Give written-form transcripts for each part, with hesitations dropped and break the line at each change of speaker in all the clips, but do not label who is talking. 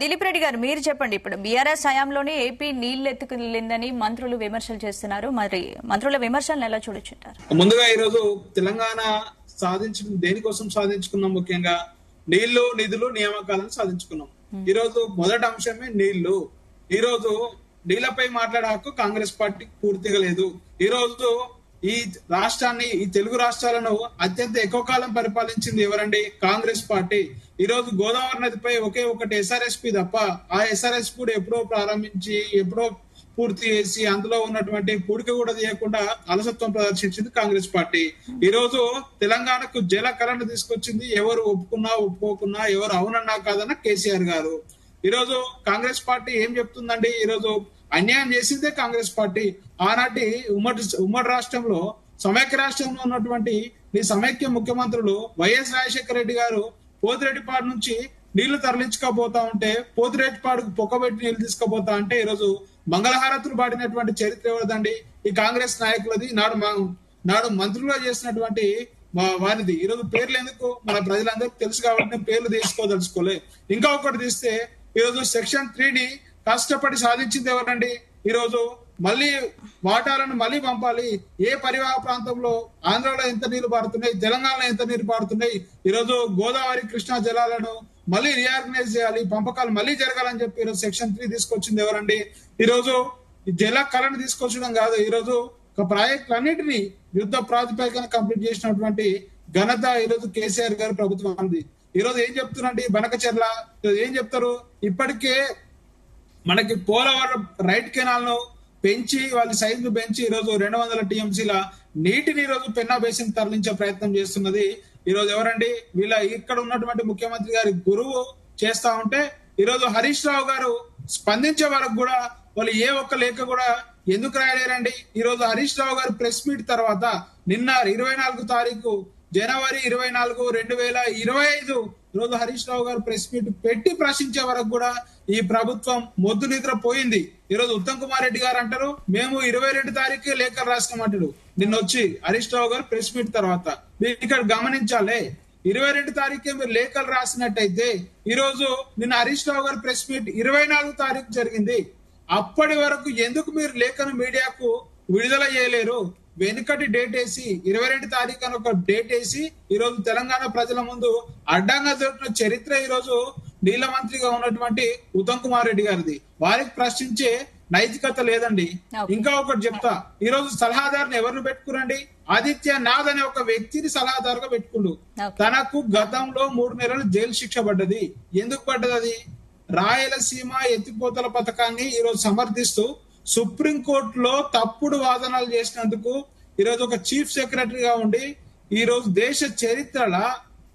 దిలీప్ రెడ్డి గారు మీరు చెప్పండి. ఇప్పుడు బీఆర్ఎస్ హయాంలోనే ఏపీ నీళ్లు ఎత్తుకెళ్లిందని మంత్రులు విమర్శలు చేస్తున్నారు. మరి మంత్రుల విమర్శలను ఎలా చూడొచ్చుంటారు?
ముందుగా ఈరోజు తెలంగాణ దేనికోసం సాధించుకున్నాం? ముఖ్యంగా నీళ్లు, నిధులు, నియామకాలను సాధించుకున్నాం. ఈ రోజు మొదటి అంశమే నీళ్లు. ఈ రోజు నీళ్లపై మాట్లాడే హక్కు కాంగ్రెస్ పార్టీ పూర్తిగా లేదు. ఈ రోజు ఈ రాష్ట్రాన్ని, ఈ తెలుగు రాష్ట్రాలను అత్యంత ఎక్కువ కాలం పరిపాలించింది ఎవరండి? కాంగ్రెస్ పార్టీ. ఈ రోజు గోదావరి నదిపై ఒకే ఒకటి ఎస్ఆర్ఎస్పి తప్ప, ఆ ఎస్ఆర్ఎస్పి కూడా ఎప్పుడో ప్రారంభించి ఎప్పుడో పూర్తి చేసి అందులో ఉన్నటువంటి పూడిక కూడా తీయకుండా అలసత్వం ప్రదర్శించింది కాంగ్రెస్ పార్టీ. ఈ రోజు తెలంగాణకు జల కళను తీసుకొచ్చింది ఎవరు ఒప్పుకున్నా ఒప్పుకోకున్నా, ఎవరు అవునన్నా కాదన్నా కేసీఆర్ గారు. ఈ రోజు కాంగ్రెస్ పార్టీ ఏం చెప్తుందండి? ఈ రోజు అన్యాయం చేసిందే కాంగ్రెస్ పార్టీ. ఆనాటి ఉమ్మడి రాష్ట్రంలో, సమైక్య రాష్ట్రంలో ఉన్నటువంటి ఈ సమైక్య ముఖ్యమంత్రులు వైఎస్ రాజశేఖర రెడ్డి గారు పోతిరెడ్డిపాడు నుంచి నీళ్లు తరలించుకోబోతా ఉంటే, పోతిరెడ్డిపాడుకు పొక్కబెట్టి నీళ్లు తీసుకుపోతా అంటే ఈరోజు మంగళహారతులు పాడినటువంటి చరిత్ర ఎవరిదండి? ఈ కాంగ్రెస్ నాయకులది. నాడు మంత్రులుగా చేసినటువంటి వారిది. ఈరోజు పేర్లు ఎందుకు? మన ప్రజలందరికీ తెలుసు కాబట్టి పేర్లు తీసుకోదలుచుకోలే. ఇంకా ఒకటి తీస్తే, ఈరోజు సెక్షన్ 3ని కష్టపడి సాధించింది ఎవరండి? ఈరోజు మళ్ళీ వాటాలను మళ్ళీ పంపాలి. ఏ పరివాహ ప్రాంతంలో ఆంధ్రలో ఎంత నీళ్లు పారుతున్నాయి, తెలంగాణలో ఎంత నీరు పారుతున్నాయి, ఈరోజు గోదావరి కృష్ణా జలాలను మళ్ళీ రీఆర్గనైజ్ చేయాలి, పంపకాలు మళ్ళీ జరగాలని చెప్పి ఈరోజు సెక్షన్ 3 తీసుకొచ్చింది ఎవరండి? ఈరోజు జల కళను తీసుకొచ్చడం కాదు, ఈరోజు ఒక ప్రాజెక్టులన్నింటినీ యుద్ధ ప్రాతిపదికన కంప్లీట్ చేసినటువంటి ఘనత ఈరోజు కేసీఆర్ గారి ప్రభుత్వం ఉంది. ఈరోజు ఏం చెప్తున్నారండి? బనకచెర్ల ఏం చెప్తారు? ఇప్పటికే మనకి పోలవరం రైట్ కెనాల్ ను పెంచి, వాళ్ళ సైజు పెంచి ఈరోజు 200 టీఎంసీల నీటిని ఈరోజు పెన్నా బేసిన్ తరలించే ప్రయత్నం చేస్తున్నది ఈరోజు ఎవరండి? వీళ్ళ ఇక్కడ ఉన్నటువంటి ముఖ్యమంత్రి గారి గురువు చేస్తా ఉంటే, ఈరోజు హరీష్ రావు గారు స్పందించే వరకు కూడా వాళ్ళు ఏ ఒక్క లేఖ కూడా ఎందుకు రాయలేరండి? ఈరోజు హరీష్ రావు గారు ప్రెస్ మీట్ తర్వాత నిన్న 24 తారీఖు జనవరి 24, 2025 రోజు హరీష్ రావు గారు ప్రెస్ మీట్ పెట్టి ప్రశ్నించే వరకు కూడా ఈ ప్రభుత్వం మొద్దు నిద్ర పోయింది. ఈరోజు ఉత్తమ్ కుమార్ రెడ్డి గారు అంటారు, మేము 22 తారీఖే లేఖలు రాసినామంటాడు. నిన్న వచ్చి హరీష్ రావు గారు ప్రెస్ మీట్ తర్వాత మీరు ఇక్కడ గమనించాలి, 22 తారీఖే మీరు లేఖలు రాసినట్టయితే ఈ రోజు నిన్న హరీష్ రావు గారు ప్రెస్ మీట్ 24 తారీఖు జరిగింది. అప్పటి వరకు ఎందుకు మీరు లేఖను మీడియాకు విడుదల చేయలేరు? వెనుకటి డేట్ వేసి 22 తారీఖు అని ఒక డేట్ వేసి ఈరోజు తెలంగాణ ప్రజల ముందు అడ్డంగా దొరికిన చరిత్ర ఈరోజు నీళ్ల మంత్రిగా ఉన్నటువంటి ఉత్తమ్ కుమార్ రెడ్డి గారిది. వారికి ప్రశ్నించే నైతికత లేదండి. ఇంకా ఒకటి చెప్తా, ఈ రోజు సలహాదారుని ఎవరిని పెట్టుకురండి? ఆదిత్యనాథ్ అనే ఒక వ్యక్తిని సలహాదారుగా పెట్టుకుండు. తనకు గతంలో 3 నెలలు జైలు శిక్ష పడ్డది. ఎందుకు పడ్డది? అది రాయలసీమ ఎత్తిపోతల పథకాన్ని ఈరోజు సమర్థిస్తూ సుప్రీంకోర్టులో తప్పుడు వాదనలు చేసినందుకు ఈరోజు ఒక చీఫ్ సెక్రటరీగా ఉండి, ఈ రోజు దేశ చరిత్రల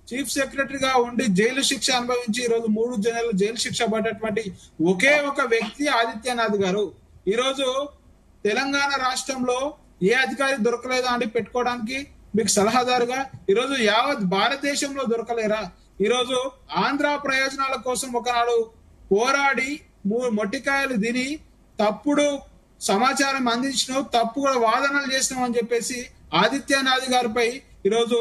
చీఫ్ సెక్రటరీగా ఉండి జైలు శిక్ష అనుభవించి ఈరోజు 3 నెలల జైలు శిక్ష పడ్డటువంటి ఒకే ఒక వ్యక్తి ఆదిత్యనాథ్ గారు. ఈరోజు తెలంగాణ రాష్ట్రంలో ఏ అధికారి దొరకలేదా అండి పెట్టుకోవడానికి మీకు సలహాదారుగా? ఈరోజు యావత్ భారతదేశంలో దొరకలేరా? ఈరోజు ఆంధ్ర ప్రయోజనాల కోసం ఒకనాడు పోరాడి మొట్టికాయలు తిని తప్పుడు సమాచారం అందించినావు, తప్పుగా వాదనలు చేసినావు అని చెప్పేసి ఆదిత్యనాథ్ గారిపై ఈరోజు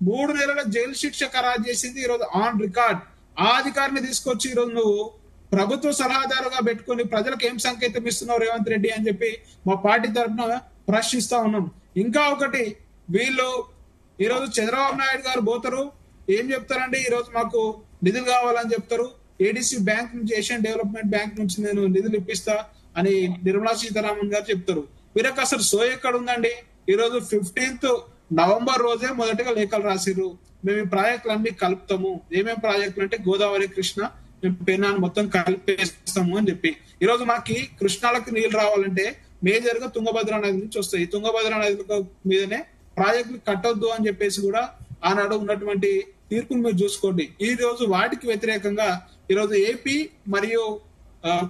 3 నెలల జైలు శిక్ష ఖరారు చేసింది ఈరోజు ఆన్ రికార్డ్. ఆ అధికారిని తీసుకొచ్చి ఈరోజు నువ్వు ప్రభుత్వ సలహాదారుగా పెట్టుకుని ప్రజలకు ఏం సంకేతం ఇస్తున్నావు రేవంత్ రెడ్డి అని చెప్పి మా పార్టీ తరఫున ప్రశ్నిస్తా ఉన్నాం. ఇంకా ఒకటి, వీళ్ళు ఈరోజు చంద్రబాబు నాయుడు గారు పోతారు, ఏం చెప్తారండి? ఈరోజు మాకు నిధులు కావాలని చెప్తారు. ఏడీసీ బ్యాంక్ నుంచి, ఏషియన్ డెవలప్మెంట్ బ్యాంక్ నుంచి నేను నిధులు ఇప్పిస్తా అని నిర్మలా సీతారామన్ గారు చెప్తారు. వీరికి అసలు సో ఎక్కడ ఉందండి? ఈరోజు 15th నవంబర్ రోజే మొదటగా లేఖలు రాసిర్రు, మేము ఈ ప్రాజెక్టులన్నీ కలుపుతాము. ఏమేమి ప్రాజెక్టులు అంటే గోదావరి, కృష్ణ, మేము పెన్నాను మొత్తం కలిపేస్తాము అని చెప్పి. ఈరోజు మాకి కృష్ణాలకు నీళ్లు రావాలంటే మేజర్ గా తుంగభద్ర నది నుంచి వస్తాయి. తుంగభద్ర నది మీదనే ప్రాజెక్టులు కట్టొద్దు అని చెప్పేసి కూడా ఆనాడు ఉన్నటువంటి తీర్పును మీరు చూసుకోండి. ఈ రోజు వాటికి వ్యతిరేకంగా ఈరోజు ఏపీ మరియు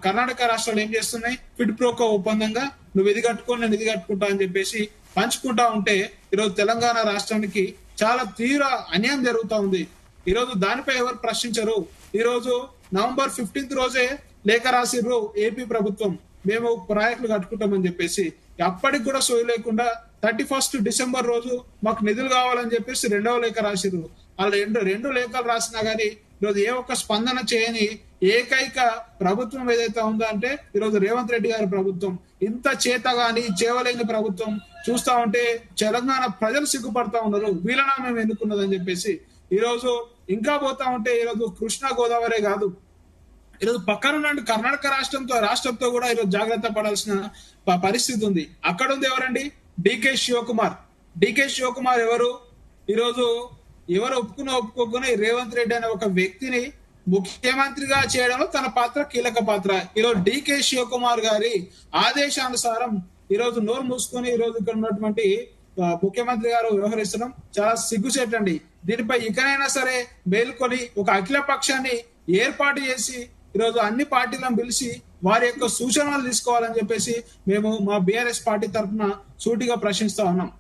కర్ణాటక రాష్ట్రాలు ఏం చేస్తున్నాయి? ఫిడ్ ప్రోకో ఒప్పందంగా నువ్వు ఇది కట్టుకొని నేను ఇది కట్టుకుంటా అని చెప్పేసి పంచుకుంటా ఉంటే ఈరోజు తెలంగాణ రాష్ట్రానికి చాలా తీవ్ర అన్యాయం జరుగుతూ ఉంది. ఈరోజు దానిపై ఎవరు ప్రశ్నించరు. ఈ రోజు నవంబర్ 15th రోజే లేఖ రాసిర్రు ఏపీ ప్రభుత్వం, మేము ప్రాజెక్టులు కట్టుకుంటామని చెప్పేసి. అప్పటికి కూడా సోయి లేకుండా 31st డిసెంబర్ రోజు మాకు నిధులు కావాలని చెప్పేసి 2వ లేఖ రాసిర్రు. వాళ్ళు రెండు లేఖలు రాసినా గానీ ఈరోజు ఏ ఒక్క స్పందన చేయని ఏకైక ప్రభుత్వం ఏదైతే ఉందో అంటే ఈరోజు రేవంత్ రెడ్డి గారి ప్రభుత్వం. ఇంత చేతగాని చేయలేని ప్రభుత్వం చూస్తా ఉంటే తెలంగాణ ప్రజలు సిగ్గుపడతా ఉన్నారు, వీళ్ళనా మేము ఎన్నుకున్నదని చెప్పేసి. ఈరోజు ఇంకా పోతా ఉంటే ఈరోజు కృష్ణా గోదావరి కాదు, ఈరోజు పక్కన ఉన్న కర్ణాటక రాష్ట్రంతో కూడా ఈరోజు జాగ్రత్త పడాల్సిన పరిస్థితి ఉంది. అక్కడ ఉంది ఎవరండి? డికే శివకుమార్. డికే శివకుమార్ ఎవరు? ఈరోజు ఎవరు ఒప్పుకోకుని రేవంత్ రెడ్డి అనే ఒక వ్యక్తిని ముఖ్యమంత్రిగా చేయడంలో తన పాత్ర కీలక పాత్ర. ఈరోజు డికే శివకుమార్ గారి ఆదేశానుసారం ఈరోజు నోరు మూసుకొని ఈరోజు ఇక్కడ ఉన్నటువంటి ముఖ్యమంత్రి గారు వ్యవహరిస్తడం చాలా సిగ్గుచేటండి. దీనిపై ఇకనైనా సరే మేల్కొని ఒక అఖిల పక్షాన్ని ఏర్పాటు చేసి ఈరోజు అన్ని పార్టీలను పిలిచి వారి యొక్క సూచనలు తీసుకోవాలని చెప్పేసి మేము మా బీఆర్ఎస్ పార్టీ తరఫున సూటిగా ప్రశ్నిస్తా ఉన్నాం.